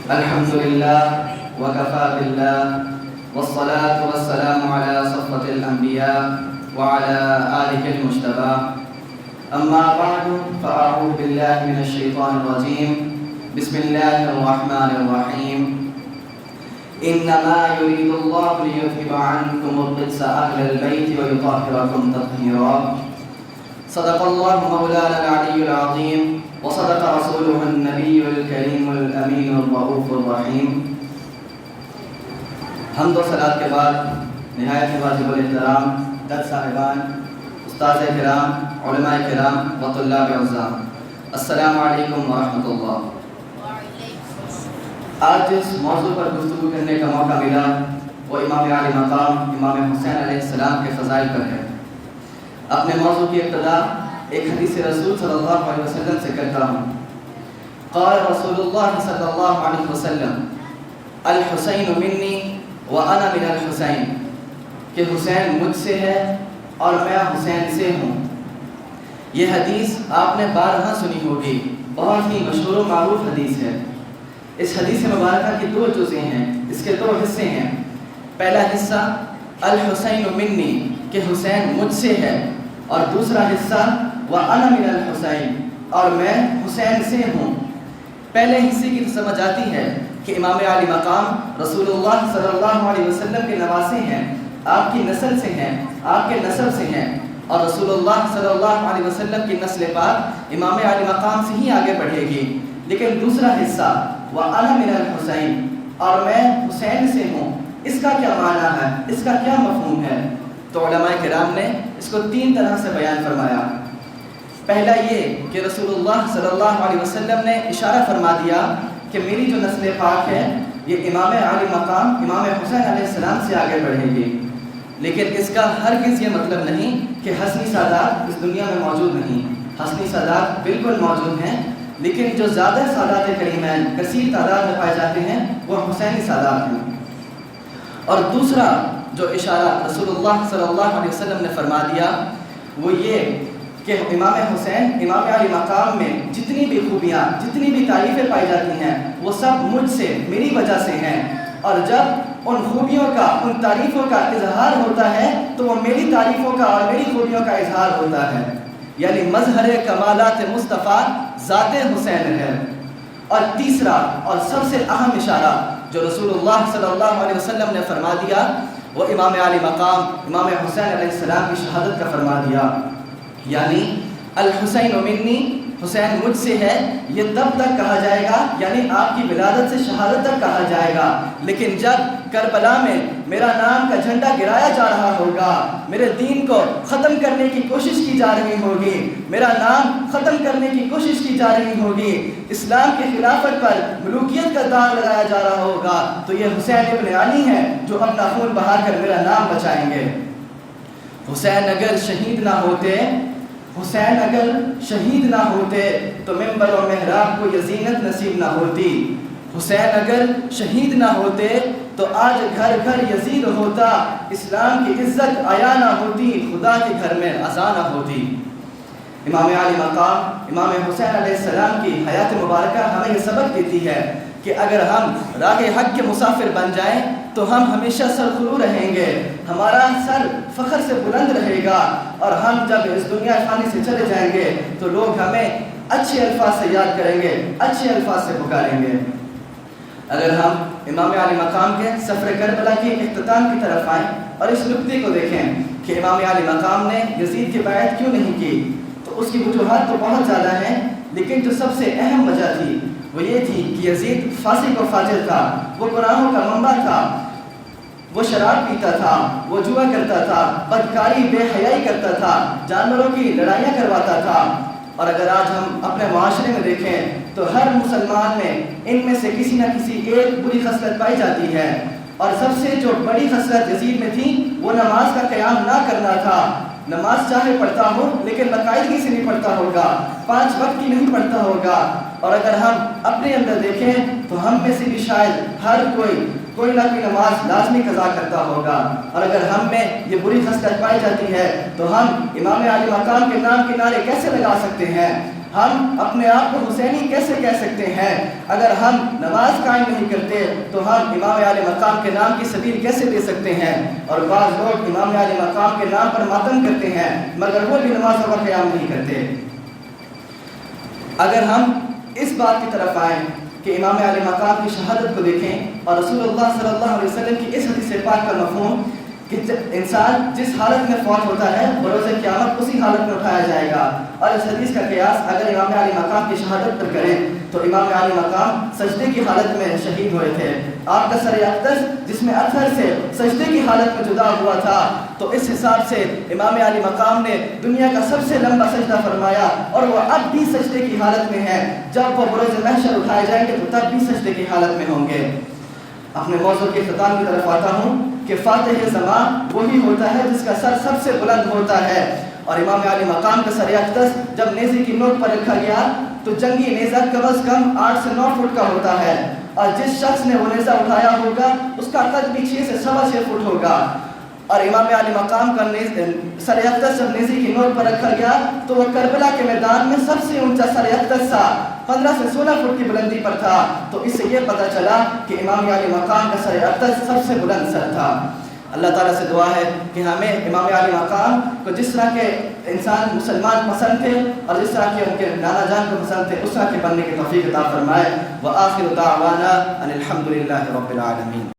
الحمد لله وكفى بالله والصلاة والسلام على صفوة الأنبياء وعلى آله المجتبى أما بعد فأعوذ بالله من الشيطان الرجيم بسم الله الرحمن الرحيم إنما يريد الله ليذهب عنكم الرجس أهل البيت ويطهركم تطهيرا صدق الله مولانا العلي العظيم وصدق رسوله النبي الكريم الأمين الرؤوف الرحيم. حمد و صلاۃ کے بعد نہایت واجب الاحترام جج صاحبان، استاد کرام، علماء کرام و طلاب اعزام، السلام علیکم ورحمۃ اللہ. آج جس موضوع پر گفتگو کرنے کا موقع ملا وہ امام عالی مقام امام حسین علیہ السلام کے فضائل پر ہے. اپنے موضوع کی ابتدا ایک حدیث رسول صلی اللہ علیہ وسلم سے کرتا ہوں. قال رسول اللہ صلی اللہ علیہ وسلم الحسین منی وانا من الحسین، کہ حسین مجھ سے ہے اور میں حسین سے ہوں. یہ حدیث آپ نے بارہا سنی ہوگی، بہت ہی مشہور و معروف حدیث ہے. اس حدیث مبارکہ کی دو جزء ہیں، اس کے دو حصے ہیں. پہلا حصہ الحسین منی، کہ حسین مجھ سے ہے، اور دوسرا حصہ وَأَنَا مِنَ الْحُسَيْنِ، اور میں حسین سے ہوں. پہلے حصے کی تو سمجھ آتی ہے کہ امام عالی مقام رسول اللہ صلی اللہ علیہ وسلم کے نواسے ہیں، آپ کی نسل سے ہیں، آپ کے نسب سے ہیں، اور رسول اللہ صلی اللہ علیہ وسلم کی نسل پاک امام عالی مقام سے ہی آگے بڑھے گی. لیکن دوسرا حصہ وَأَنَا مِنَ الْحُسَيْنِ، اور میں حسین سے ہوں، اس کا کیا معنی ہے، اس کا کیا مفہوم ہے؟ تو علماء کرام نے اس کو تین طرح سے بیان فرمایا. پہلا یہ کہ رسول اللہ صلی اللہ علیہ وسلم نے اشارہ فرما دیا کہ میری جو نسل پاک ہے یہ امام عالی مقام امام حسین علیہ السلام سے آگے بڑھے گی. لیکن اس کا ہرگز یہ مطلب نہیں کہ حسنی سادات اس دنیا میں موجود نہیں. حسنی سادات بالکل موجود ہیں، لیکن جو زیادہ سادات کریمین کثیر تعداد میں پائے جاتے ہیں وہ حسینی سادات ہیں. اور دوسرا جو اشارہ رسول اللہ صلی اللہ علیہ وسلم نے فرما دیا وہ یہ کہ امام حسین امام عالی مقام میں جتنی بھی خوبیاں، جتنی بھی تعریفیں پائی جاتی ہیں وہ سب مجھ سے، میری وجہ سے ہیں. اور جب ان خوبیوں کا، ان تعریفوں کا اظہار ہوتا ہے تو وہ میری تعریفوں کا اور میری خوبیوں کا اظہار ہوتا ہے. یعنی مظہر کمالات مصطفیٰ ذات حسین ہے. اور تیسرا اور سب سے اہم اشارہ جو رسول اللہ صلی اللہ علیہ وسلم نے فرما دیا وہ امام عالی مقام امام حسین علیہ السلام کی شہادت کا فرما دیا. یعنی الحسین منی، حسین مجھ سے ہے، یہ تب تک کہا جائے گا، یعنی آپ کی ولادت سے شہادت تک کہا جائے گا. لیکن جب کربلا میں میرا نام کا جھنڈا گرایا جا رہا ہوگا، میرے دین کو ختم کرنے کی کوشش کی جا رہی ہوگی، میرا نام ختم کرنے کی کوشش کی جا رہی ہوگی، اسلام کی خلافت پر ملوکیت کا داغ لگایا جا رہا ہوگا، تو یہ حسین ابن علی ہیں جو اپنا خون بہا کر میرا نام بچائیں گے. حسین اگر شہید نہ ہوتے، حسین اگر شہید نہ ہوتے تو ممبر و محراب کو یہ زینت نصیب نہ ہوتی. حسین اگر شہید نہ ہوتے تو آج گھر گھر یزید ہوتا، اسلام کی عزت آیا نہ ہوتی، خدا کے گھر میں اذان نہ ہوتی. امام عالی مقام امام حسین علیہ السلام کی حیات مبارکہ ہمیں یہ سبق دیتی ہے کہ اگر ہم راہ حق کے مسافر بن جائیں تو ہم ہمیشہ سرخرو رہیں گے، ہمارا سر فخر سے بلند رہے گا، اور ہم جب اس دنیا فانی سے چلے جائیں گے تو لوگ ہمیں اچھے الفاظ سے یاد کریں گے، اچھے الفاظ سے پکاریں گے. اگر ہم امام عالی مقام کے سفر کربلا کے اختتام کی طرف آئیں اور اس نقطے کو دیکھیں کہ امام عالی مقام نے یزید کی بیعت کیوں نہیں کی، تو اس کی وجوہات تو بہت زیادہ ہیں، لیکن جو سب سے اہم وجہ تھی وہ یہ تھی کہ یزید فاسق و فاجر تھا، وہ گناہوں کا منبع تھا، وہ شراب پیتا تھا، وہ جوا کرتا تھا، بدکاری بے حیائی کرتا تھا، جانوروں کی لڑائیاں کرواتا تھا. اور اگر آج ہم اپنے معاشرے میں دیکھیں تو ہر مسلمان میں ان میں سے کسی نہ کسی ایک بری خصلت پائی جاتی ہے. اور سب سے جو بڑی خصلت یزید میں تھی وہ نماز کا قیام نہ کرنا تھا. نماز چاہے پڑھتا ہو لیکن باقاعدگی سے نہیں پڑھتا ہوگا، 5 وقت کی نہیں پڑھتا ہوگا. اور اگر ہم اپنے اندر دیکھیں تو ہم میں سے بھی شاید ہر کوئی نہ کوئی نماز لازمی قضا کرتا ہوگا. اور اگر ہم میں یہ بری خصلت پائی جاتی ہے تو ہم امام عالی مقام کے نام کے نعرے کیسے لگا سکتے ہیں؟ ہم اپنے آپ کو حسینی کیسے کہہ سکتے ہیں؟ اگر ہم نماز قائم نہیں کرتے تو ہم امام عالی مقام کے نام کی سبیل کیسے دے سکتے ہیں؟ اور بعض لوگ امام عالی مقام کے نام پر ماتم کرتے ہیں مگر وہ بھی نمازوں کا قیام نہیں کرتے۔ اگر ہم اس بات کی طرف آئیں کہ امام عالی مقام کی شہادت کو دیکھیں اور رسول اللہ صلی اللہ علیہ وسلم کی اس حدیث پاک کا مفہوم کہ انسان جس حالت میں فوت ہوتا ہے بروز قیامت اسی حالت میں اٹھایا جائے گا، اور اس حدیث کا قیاس اگر امام عالی مقام کی شہادت پر کریں تو امام عالی مقام سجدے کی حالت میں شہید ہوئے تھے۔ آپ کا سر اقدس جس میں اثر سے سجدے کی حالت میں جدا ہوا تھا، تو اس حساب سے امام عالی مقام نے دنیا کا سب سے لمبا سجدہ فرمایا، اور وہ اب بھی سجدے کی حالت میں ہے۔ جب وہ بروز محشر اٹھائے جائیں گے تو تب بھی سجدے کی حالت میں ہوں گے۔ اپنے موضوع کے اختتام کی طرف آتا ہوں کہ فاتح زمان وہی ہوتا ہے جس کا سر سب سے بلند ہوتا ہے، اور امام عالی مقام کا سر اقدس جب نیزے کی نوک پر رکھا گیا تو جنگی نیزہ کم از کم 8 سے 9 فٹ کا ہوتا ہے، اور جس شخص نے وہ نیزہ اٹھایا ہوگا اس کا قد بھی 6 سے 6.25 فٹ ہوگا۔ اور امام عالی مقام کا سر اقدس جب نیزے کی نوک پر رکھا گیا تو وہ کربلا کے میدان میں سب سے اونچا سر اقدس تھا، 15 سے 16 فٹ کی بلندی پر تھا۔ تو اس سے یہ پتہ چلا کہ امام عالی مقام کا سر اقدس سب سے بلند سر تھا۔ اللہ تعالیٰ سے دعا ہے کہ ہمیں امام عالی مقام کو جس طرح کے انسان مسلمان پسند تھے اور جس طرح کے ان کے نانا جان کو پسند تھے اس طرح کے بننے کی توفیق عطا فرمائے۔ وآخر دعوانا ان الحمد للہ رب العالمین۔